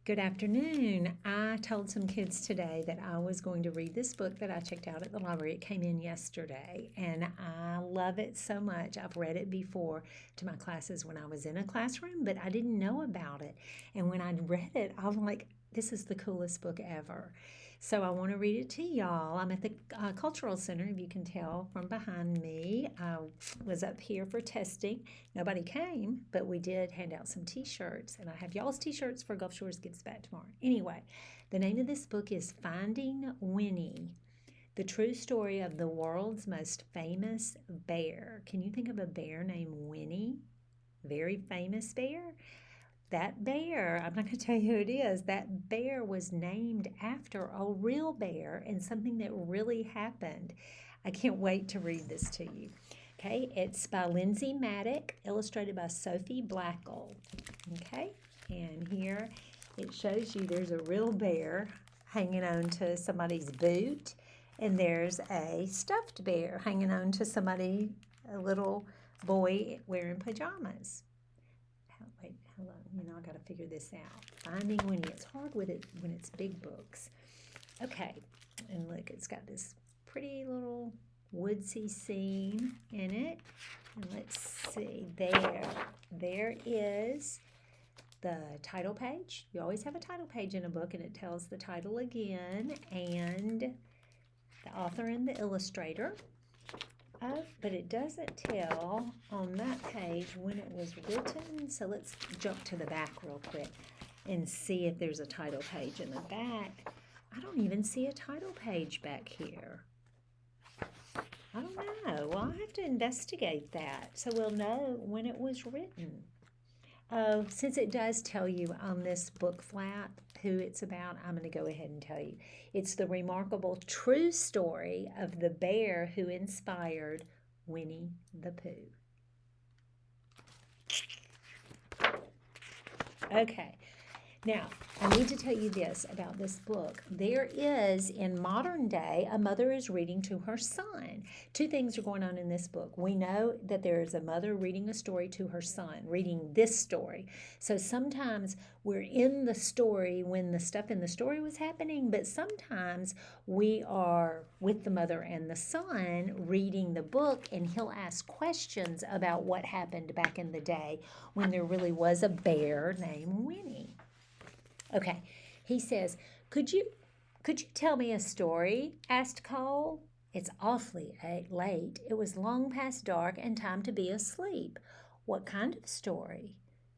Good afternoon. I told some kids today that I was going to read this book that I checked out at the library. It came in yesterday, and I love it so much. I've read it before to my classes when I was in a classroom, but I didn't know about it. And when I read it, I'm like, this is the coolest book ever. So I want to read it to y'all. I'm at the Cultural Center, if you can tell from behind me. I was up here for testing. Nobody came, but we did hand out some t-shirts, and I have y'all's t-shirts for Gulf Shores Gives Back tomorrow. Anyway, the name of this book is Finding Winnie, the true story of the world's most famous bear. Can you think of a bear named Winnie? Very famous bear? That bear, I'm not going to tell you who it is, that bear was named after a real bear and something that really happened. I can't wait to read this to you. Okay, it's by Lindsay Maddock, illustrated by Sophie Blackell. Okay, and here it shows you there's a real bear hanging on to somebody's boot, and there's a stuffed bear hanging on to somebody, a little boy wearing pajamas. Wait, hold on. I got to figure this out. Finding Winnie. It's hard with it when it's big books. Okay, and look, it's got this pretty little woodsy scene in it. And let's see, there is the title page. You always have a title page in a book, and it tells the title again, and the author and the illustrator. But it doesn't tell on that page when it was written. So let's jump to the back real quick and see if there's a title page in the back. I don't even see a title page back here. I don't know. Well, I'll have to investigate that so we'll know when it was written. Since it does tell you on this book flap who it's about, I'm going to go ahead and tell you. It's the remarkable true story of the bear who inspired Winnie-the-Pooh. Okay. Now, I need to tell you this about this book. There is, in modern day, a mother is reading to her son. Two things are going on in this book. We know that there is a mother reading a story to her son, reading this story. So sometimes we're in the story when the stuff in the story was happening, but sometimes we are with the mother and the son reading the book, and he'll ask questions about what happened back in the day when there really was a bear named Winnie. Okay, he says, could you tell me a story? Asked Cole. It's awfully late. It was long past dark and time to be asleep. What kind of story?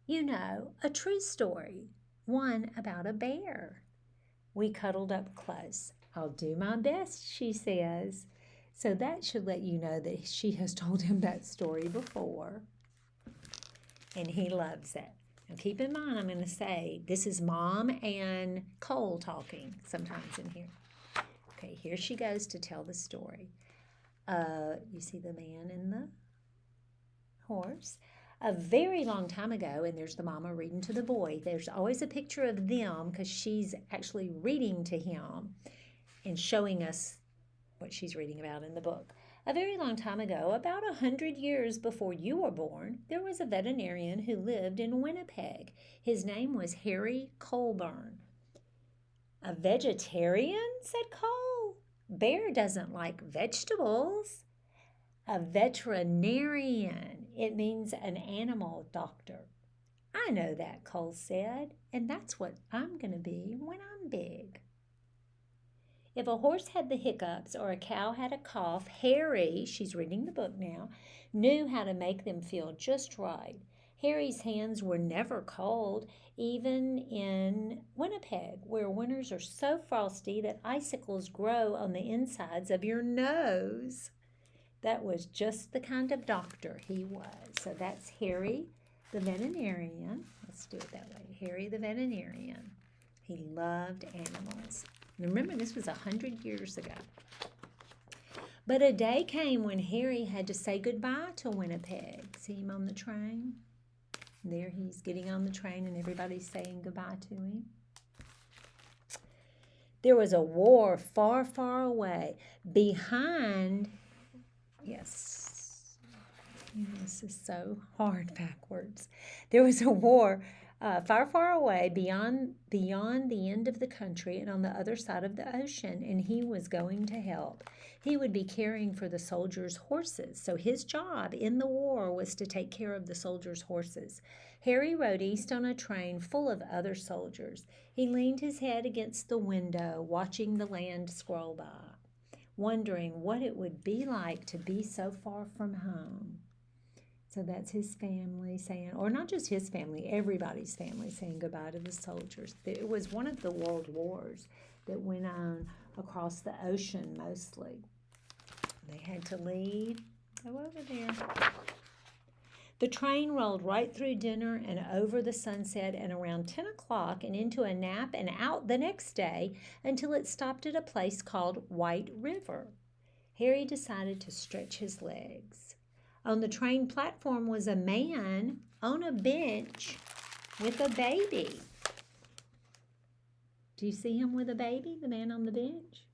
You know, a true story. One about a bear. We cuddled up close. I'll do my best, she says. So that should let you know that she has told him that story before. And he loves it. Now keep in mind, I'm going to say this is Mom and Cole talking sometimes in here. Okay, here she goes to tell the story. You see the man and the horse. A very long time ago, and there's the mama reading to the boy. There's always a picture of them because she's actually reading to him and showing us what she's reading about in the book. A very long time ago, about 100 years before you were born, there was a veterinarian who lived in Winnipeg. His name was Harry Colburn. A vegetarian? Said Cole. Bear doesn't like vegetables. A veterinarian. It means an animal doctor. I know that, Cole said, and that's what I'm going to be when I'm big. If a horse had the hiccups or a cow had a cough, Harry, she's reading the book now, knew how to make them feel just right. Harry's hands were never cold, even in Winnipeg, where winters are so frosty that icicles grow on the insides of your nose. That was just the kind of doctor he was. So that's Harry the veterinarian. Let's do it that way. Harry the veterinarian. He loved animals. Remember, this was 100 years ago. But a day came when Harry had to say goodbye to Winnipeg. See him on the train? There he's getting on the train and everybody's saying goodbye to him. There was a war far, far away. Behind, yes, this is so hard backwards. There was a war far, far away, beyond the end of the country and on the other side of the ocean, and he was going to help. He would be caring for the soldiers' horses, so his job in the war was to take care of the soldiers' horses. Harry rode east on a train full of other soldiers. He leaned his head against the window, watching the land scroll by, wondering what it would be like to be so far from home. So that's his family saying, or not just his family, everybody's family saying goodbye to the soldiers. It was one of the world wars that went on across the ocean mostly. They had to leave. Go over there. The train rolled right through dinner and over the sunset and around 10 o'clock and into a nap and out the next day until it stopped at a place called White River. Harry decided to stretch his legs. On the train platform was a man on a bench with a baby. Do you see him with a baby, the man on the bench?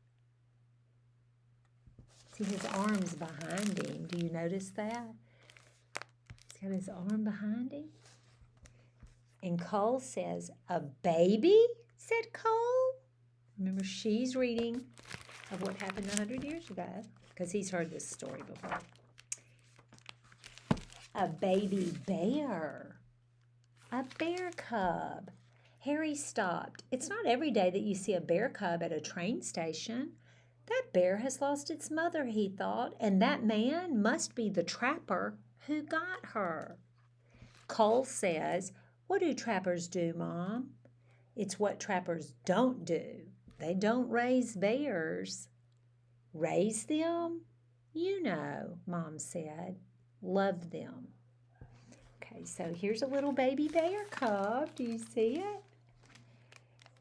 See his arms behind him. Do you notice that? He's got his arm behind him. And Cole says, "A baby?" said Cole. Remember, she's reading of what happened 100 years ago because he's heard this story before. A baby bear. A bear cub. Harry stopped. It's not every day that you see a bear cub at a train station. That bear has lost its mother, he thought, and that man must be the trapper who got her. Cole says, "What do trappers do, Mom?" "It's what trappers don't do. They don't raise bears." "Raise them?" "You know," Mom said. "Love them." Okay, so here's a little baby bear cub. Do you see it?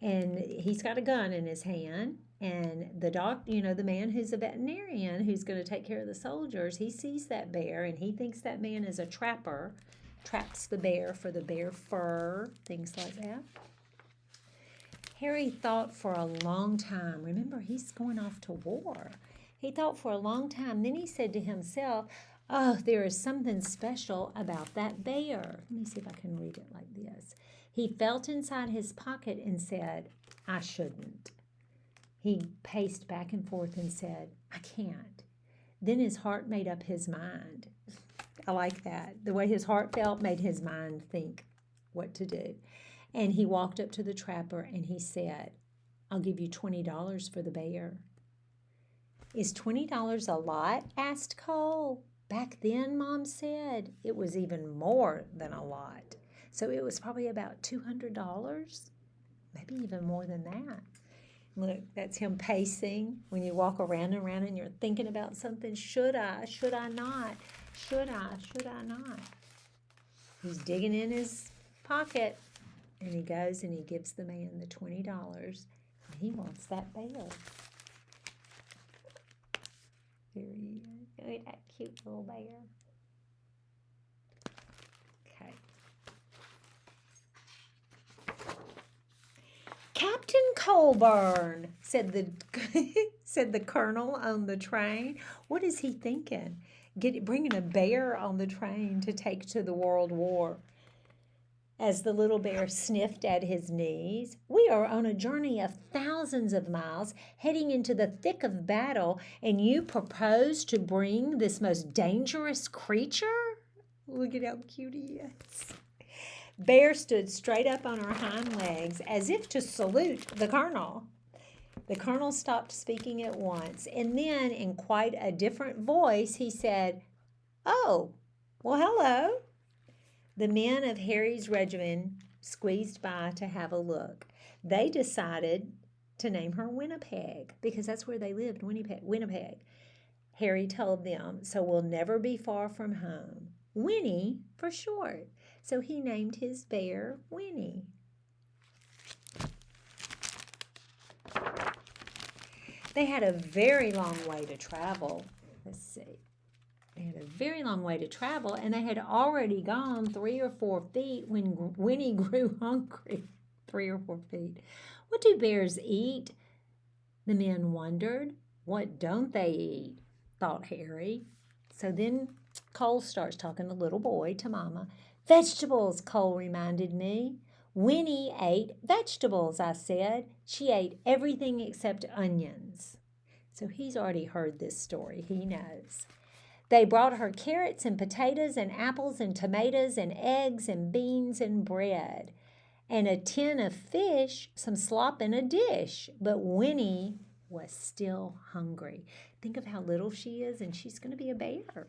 And he's got a gun in his hand. And the man who's a veterinarian who's going to take care of the soldiers, he sees that bear and he thinks that man is a trapper, traps the bear for the bear fur, things like that. Harry thought for a long time. Remember, he's going off to war. He thought for a long time. Then he said to himself, "Oh, there is something special about that bear." Let me see if I can read it like this. He felt inside his pocket and said, "I shouldn't." He paced back and forth and said, "I can't." Then his heart made up his mind. I like that. The way his heart felt made his mind think what to do. And he walked up to the trapper and he said, "I'll give you $20 for the bear." "Is $20 a lot?" asked Cole. Back then, Mom said, it was even more than a lot. So it was probably about $200, maybe even more than that. Look, that's him pacing. When you walk around and around and you're thinking about something, should I? Should I not? Should I? Should I not? He's digging in his pocket, and he goes and he gives the man the $20, and he wants that bear. There he is. Look at that cute little bear. Okay. "Captain Colburn," said the colonel on the train. What is he thinking? Bringing a bear on the train to take to the World War. As the little bear sniffed at his knees, "We are on a journey of thousands of miles, heading into the thick of battle, and you propose to bring this most dangerous creature?" Look at how cute he is. Bear stood straight up on her hind legs as if to salute the colonel. The colonel stopped speaking at once, and then in quite a different voice he said, "Oh, well, hello." The men of Harry's regiment squeezed by to have a look. They decided to name her Winnipeg because that's where they lived, Winnipeg. Harry told them, "So we'll never be far from home. Winnie for short." So he named his bear Winnie. They had a very long way to travel. Let's see. They had a very long way to travel, and they had already gone 3 or 4 feet when Winnie grew hungry. 3 or 4 feet. What do bears eat? The men wondered. What don't they eat? Thought Harry. So then Cole starts talking, the little boy, to Mama. "Vegetables," Cole reminded me. Winnie ate vegetables, I said. She ate everything except onions. So he's already heard this story. He knows. They brought her carrots and potatoes and apples and tomatoes and eggs and beans and bread and a tin of fish, some slop in a dish. But Winnie was still hungry. Think of how little she is, and she's going to be a bear.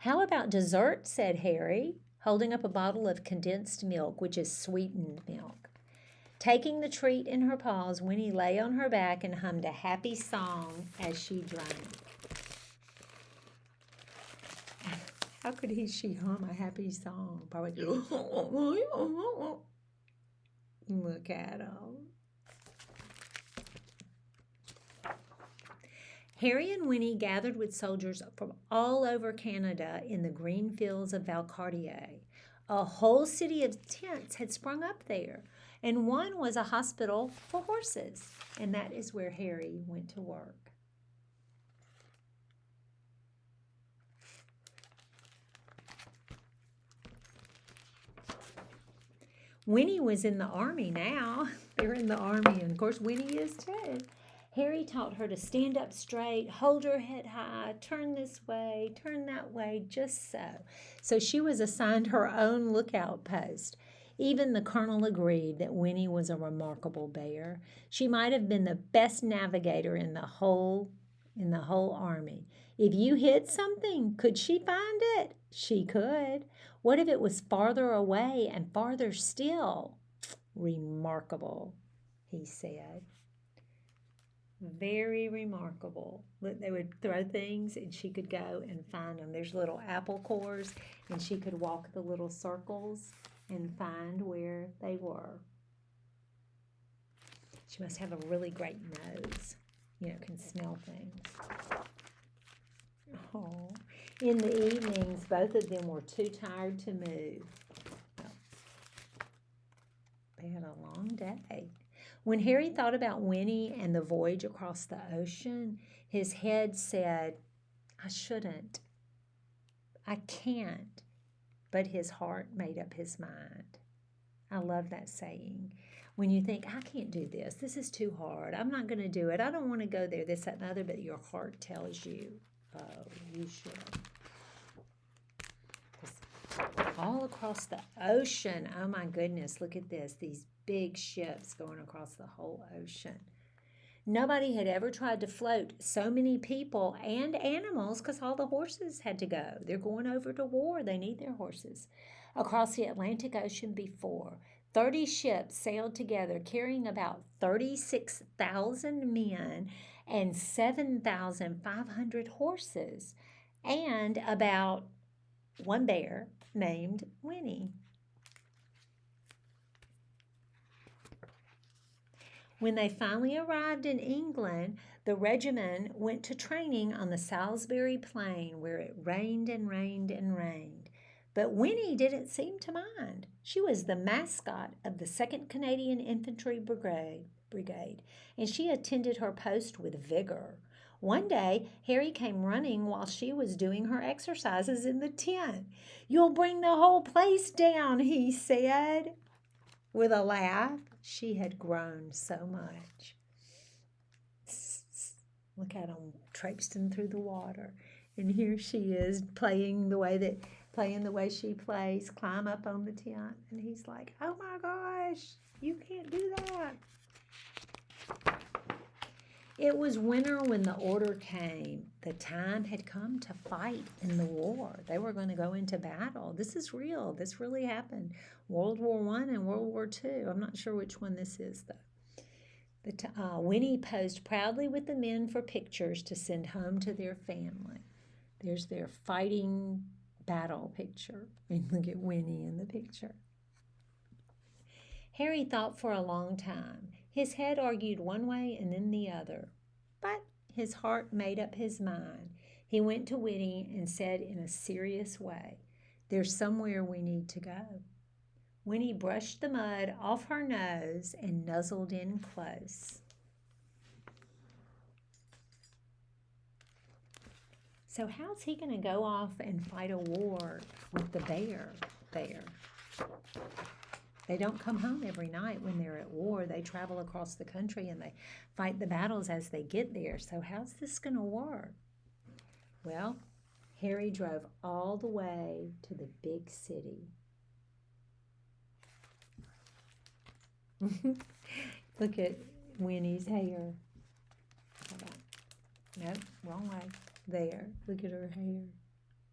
How about dessert, said Harry, holding up a bottle of condensed milk, which is sweetened milk. Taking the treat in her paws, Winnie lay on her back and hummed a happy song as she drank. How could she hum a happy song? Probably. Look at him. Harry and Winnie gathered with soldiers from all over Canada in the green fields of Valcartier. A whole city of tents had sprung up there, and one was a hospital for horses, and that is where Harry went to work. Winnie was in the army now. They're in the army, and of course Winnie is too. Harry taught her to stand up straight, hold her head high, turn this way, turn that way, just so. So she was assigned her own lookout post. Even the colonel agreed that Winnie was a remarkable bear. She might have been the best navigator in the whole army. If you hit something, could she find it? She could. What if it was farther away and farther still? Remarkable, he said. Very remarkable. They would throw things and she could go and find them. There's little apple cores and she could walk the little circles and find where they were. She must have a really great nose. Can smell things. Oh. In the evenings, both of them were too tired to move. They had a long day. When Harry thought about Winnie and the voyage across the ocean, his head said, I shouldn't. I can't. But his heart made up his mind. I love that saying. When you think, I can't do this. This is too hard. I'm not going to do it. I don't want to go there, this, that, and the other. But your heart tells you, oh, you should. All across the ocean. Oh, my goodness. Look at this. These big ships going across the whole ocean. Nobody had ever tried to float so many people and animals because all the horses had to go. They're going over to war. They need their horses. Across the Atlantic Ocean before, 30 ships sailed together carrying about 36,000 men and 7,500 horses and about one bear named Winnie. When they finally arrived in England, the regiment went to training on the Salisbury Plain where it rained and rained and rained. But Winnie didn't seem to mind. She was the mascot of the 2nd Canadian Infantry Brigade, and she attended her post with vigor. One day, Harry came running while she was doing her exercises in the tent. You'll bring the whole place down, he said. With a laugh, she had grown so much. Look at him traipsing through the water. And here she is playing the way she plays, climb up on the tent. And he's like, oh my gosh, you can't do that. It was winter when the order came. The time had come to fight in the war. They were going to go into battle. This is real. This really happened. World War I and World War II. I'm not sure which one this is, though. But Winnie posed proudly with the men for pictures to send home to their family. There's their fighting battle picture. And look at Winnie in the picture. Harry thought for a long time. His head argued one way and then the other. But his heart made up his mind. He went to Winnie and said in a serious way, there's somewhere we need to go. Winnie brushed the mud off her nose and nuzzled in close. So how's he going to go off and fight a war with the bear there? They don't come home every night when they're at war. They travel across the country and they fight the battles as they get there. So how's this going to work? Well, Harry drove all the way to the big city. Look at Winnie's hair. Hold on. Nope, wrong way. There. Look at her hair.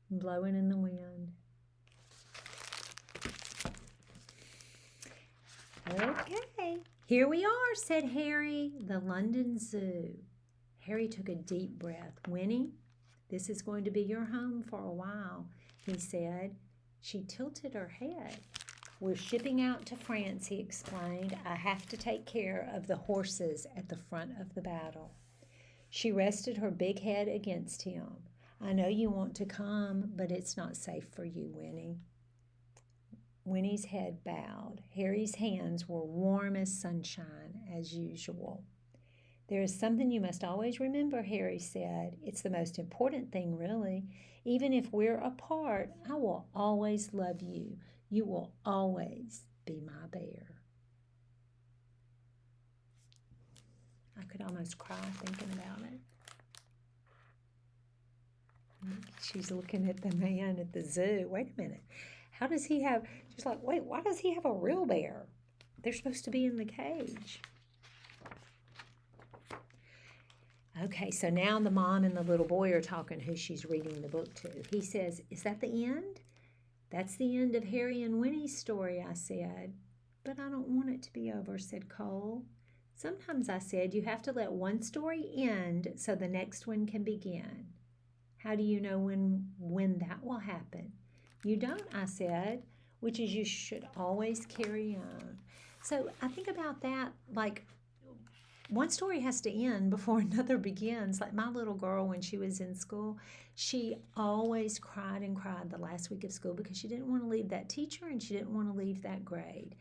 Blowing in the wind. Okay. Here we are, said Harry. The London Zoo. Harry took a deep breath. Winnie, this is going to be your home for a while, he said. She tilted her head. We're shipping out to France, he explained. I have to take care of the horses at the front of the battle. She rested her big head against him. I know you want to come, but it's not safe for you, Winnie. Winnie's head bowed. Harry's hands were warm as sunshine, as usual. There is something you must always remember, Harry said. It's the most important thing, really. Even if we're apart, I will always love you. You will always be my bear. I could almost cry thinking about it. She's looking at the man at the zoo. Wait a minute. How does he have... She's like, wait, why does he have a real bear? They're supposed to be in the cage. Okay, so now the mom and the little boy are talking who she's reading the book to. He says, is that the end? That's the end of Harry and Winnie's story, I said. But I don't want it to be over, said Cole. Sometimes, I said, you have to let one story end so the next one can begin. How do you know when that will happen? You don't, I said, which is you should always carry on. So I think about that, like one story has to end before another begins. Like my little girl, when she was in school, she always cried and cried the last week of school because she didn't want to leave that teacher and she didn't want to leave that grade.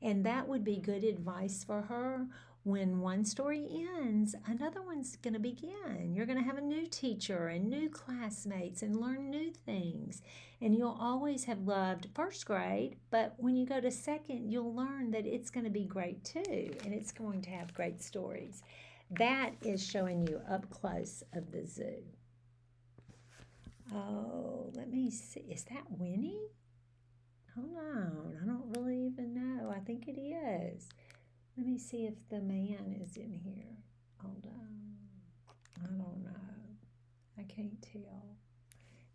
And that would be good advice for her. When one story ends, another one's going to begin. You're going to have a new teacher and new classmates and learn new things. And you'll always have loved first grade, but when you go to second, you'll learn that it's going to be great too, and it's going to have great stories. That is showing you up close of the zoo. Oh, let me see. Is that Winnie? Hold on. I don't really even know. I think it is. Let me see if the man is in here. Hold on. I don't know. I can't tell.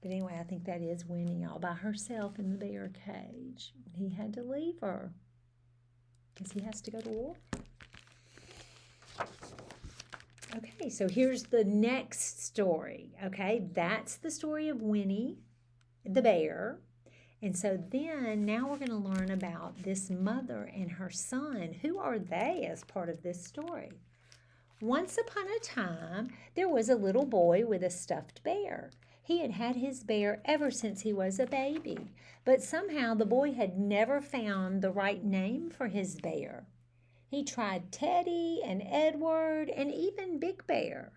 But anyway, I think that is Winnie all by herself in the bear cage. He had to leave her because he has to go to war. Okay, so here's the next story. Okay, that's the story of Winnie the bear. And so then, now we're going to learn about this mother and her son. Who are they as part of this story? Once upon a time, there was a little boy with a stuffed bear. He had had his bear ever since he was a baby, but somehow the boy had never found the right name for his bear. He tried Teddy and Edward and even Big Bear.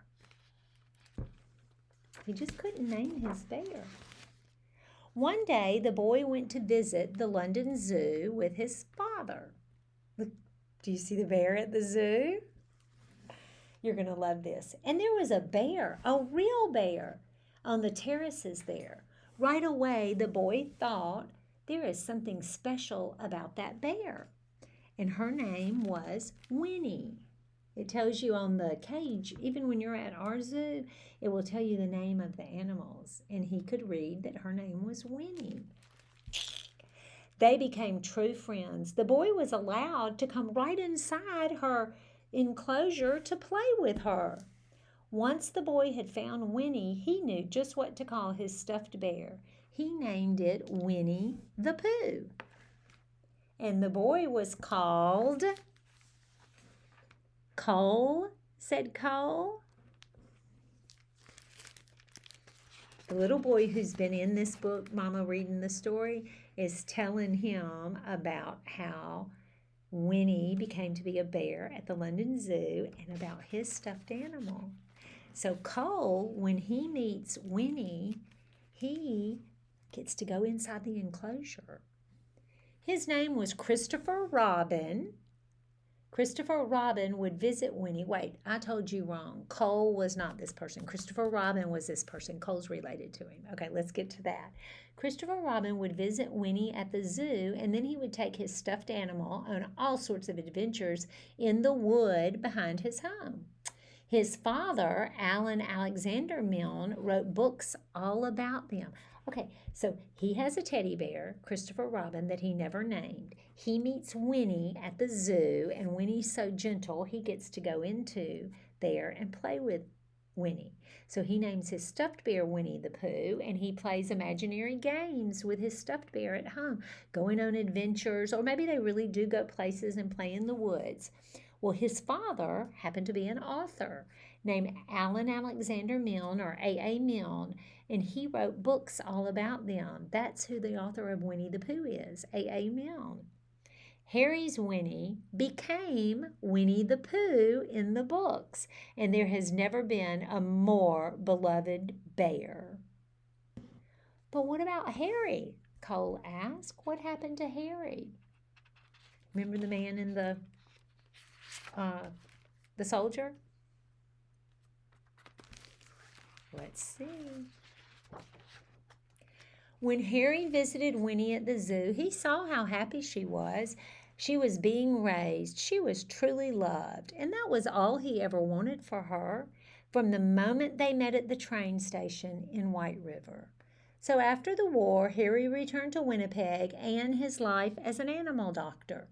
He just couldn't name his bear. One day, the boy went to visit the London Zoo with his father. Look, do you see the bear at the zoo? You're going to love this. And there was a bear, a real bear, on the terraces there. Right away, the boy thought, there is something special about that bear. And her name was Winnie. It tells you on the cage, even when you're at our zoo, it will tell you the name of the animals. And he could read that her name was Winnie. They became true friends. The boy was allowed to come right inside her enclosure to play with her. Once the boy had found Winnie, he knew just what to call his stuffed bear. He named it Winnie-the-Pooh. And the boy was called Cole, said Cole. The little boy who's been in this book, Mama reading the story, is telling him about how Winnie became to be a bear at the London Zoo and about his stuffed animal. So Cole, when he meets Winnie, he gets to go inside the enclosure. His name was Christopher Robin. Christopher Robin would visit Winnie. Wait, I told you wrong. Cole was not this person. Christopher Robin was this person. Cole's related to him. Okay, let's get to that. Christopher Robin would visit Winnie at the zoo, and then he would take his stuffed animal on all sorts of adventures in the wood behind his home. His father, Alan Alexander Milne, wrote books all about them. Okay, so he has a teddy bear, Christopher Robin, that he never named. He meets Winnie at the zoo, and Winnie's so gentle, he gets to go into there and play with Winnie. So he names his stuffed bear Winnie-the-Pooh, and he plays imaginary games with his stuffed bear at home, going on adventures, or maybe they really do go places and play in the woods. Well, his father happened to be an author named Alan Alexander Milne, or A.A. Milne, and he wrote books all about them. That's who the author of Winnie-the-Pooh is, A.A. Milne. Harry's Winnie became Winnie-the-Pooh in the books, and there has never been a more beloved bear. But what about Harry? Cole asked. What happened to Harry? Remember the man in the soldier? Let's see. When Harry visited Winnie at the zoo, he saw how happy she was. She was being raised. She was truly loved. And that was all he ever wanted for her from the moment they met at the train station in White River. So after the war, Harry returned to Winnipeg and his life as an animal doctor.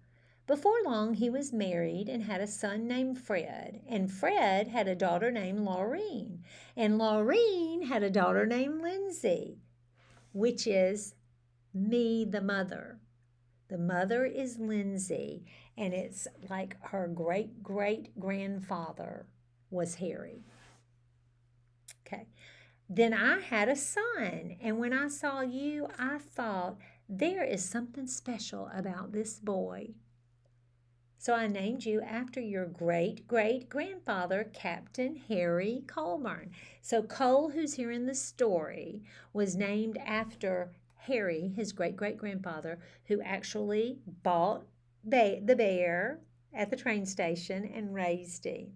Before long, he was married and had a son named Fred. And Fred had a daughter named Laureen. And Laureen had a daughter named Lindsay, which is me, the mother. The mother is Lindsay, and it's like her great-great-grandfather was Harry. Okay. Then I had a son, and when I saw you, I thought, there is something special about this boy. So I named you after your great-great-grandfather, Captain Harry Colburn. So Cole, who's here in the story, was named after Harry, his great-great-grandfather, who actually bought the bear at the train station and raised him.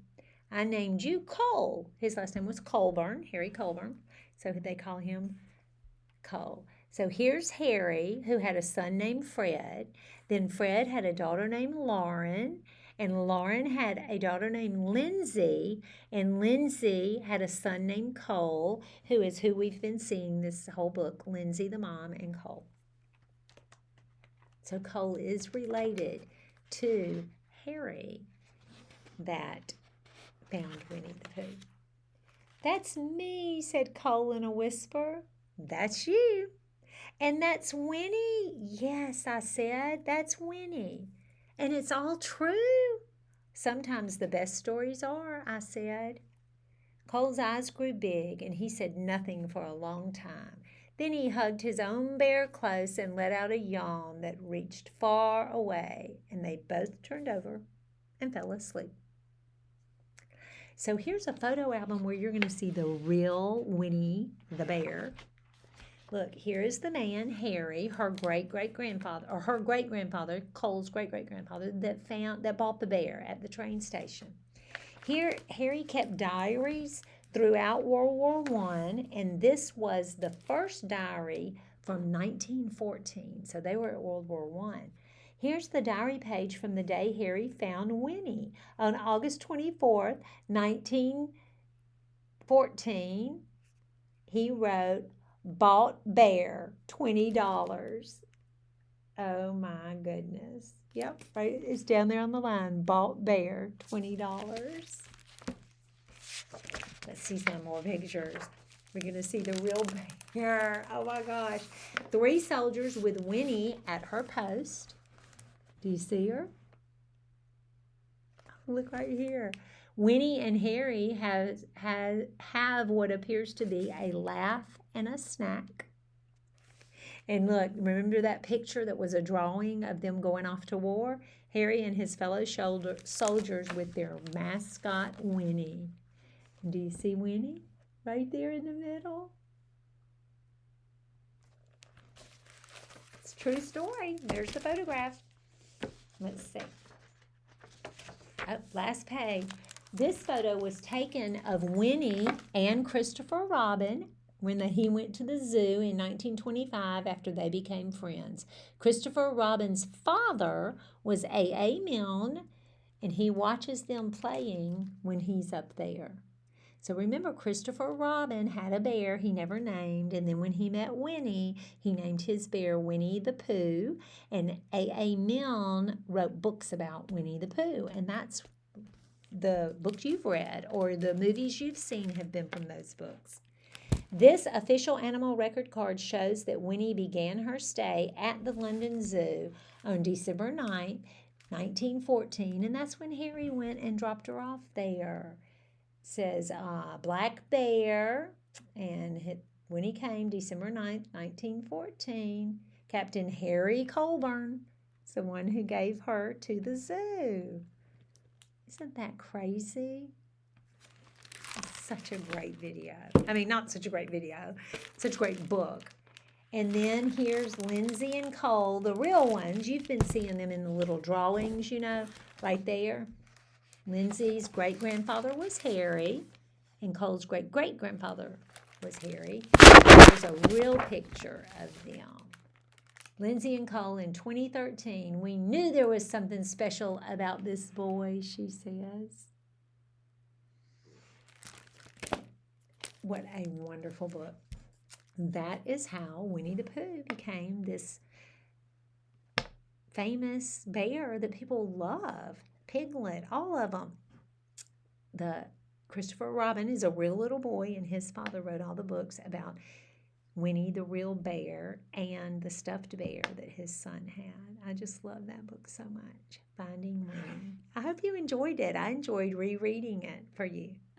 I named you Cole. His last name was Colburn, Harry Colburn, so they call him Cole. So here's Harry, who had a son named Fred. Then Fred had a daughter named Lauren, and Lauren had a daughter named Lindsay, and Lindsay had a son named Cole, who is who we've been seeing this whole book, Lindsay the mom and Cole. So Cole is related to Harry that found Winnie-the-Pooh. That's me, said Cole in a whisper. That's you. And that's Winnie. Yes, I said, that's Winnie. And it's all true. Sometimes the best stories are, I said. Cole's eyes grew big, and he said nothing for a long time. Then he hugged his own bear close and let out a yawn that reached far away, and they both turned over and fell asleep. So here's a photo album where you're going to see the real Winnie the bear. Look, here is the man, Harry, her great-great-grandfather, or her great-grandfather, Cole's great-great-grandfather, that bought the bear at the train station. Here, Harry kept diaries throughout World War I, and this was the first diary from 1914. So they were at World War I. Here's the diary page from the day Harry found Winnie. On August 24th, 1914, he wrote, bought bear, $20. Oh my goodness. Yep, right. It's down there on the line. Bought bear, $20. Let's see some more pictures. We're going to see the real bear. Oh my gosh. 3 soldiers with Winnie at her post. Do you see her? Look right here. Winnie and Harry have what appears to be a laugh and a snack. And look, remember that picture that was a drawing of them going off to war? Harry and his fellow soldiers with their mascot, Winnie. And do you see Winnie right there in the middle? Let's True story. There's the photograph. Let's see. Oh, last page. This photo was taken of Winnie and Christopher Robin when he went to the zoo in 1925 after they became friends. Christopher Robin's father was A.A. Milne, and he watches them playing when he's up there. So remember, Christopher Robin had a bear he never named, and then when he met Winnie, he named his bear Winnie-the-Pooh, and A.A. Milne wrote books about Winnie-the-Pooh, and that's the books you've read or the movies you've seen have been from those books. This official animal record card shows that Winnie began her stay at the London Zoo on December 9th, 1914, and that's when Harry went and dropped her off there. It says Black Bear, and Winnie came December 9th, 1914. Captain Harry Colburn is the one who gave her to the zoo. Isn't that crazy? It's such a great video. I mean, not such a great video, such a great book. And then here's Lindsay and Cole, the real ones. You've been seeing them in the little drawings, you know, right there. Lindsay's great-grandfather was Harry, and Cole's great-great-grandfather was Harry. There's a real picture of them. Lindsay and Cole in 2013. We knew there was something special about this boy, she says. What a wonderful book. That is how Winnie-the-Pooh became this famous bear that people love. Piglet, all of them. The Christopher Robin is a real little boy, and his father wrote all the books about Winnie the real bear and the stuffed bear that his son had. I just love that book so much, Finding Winnie. I hope you enjoyed it. I enjoyed rereading it for you.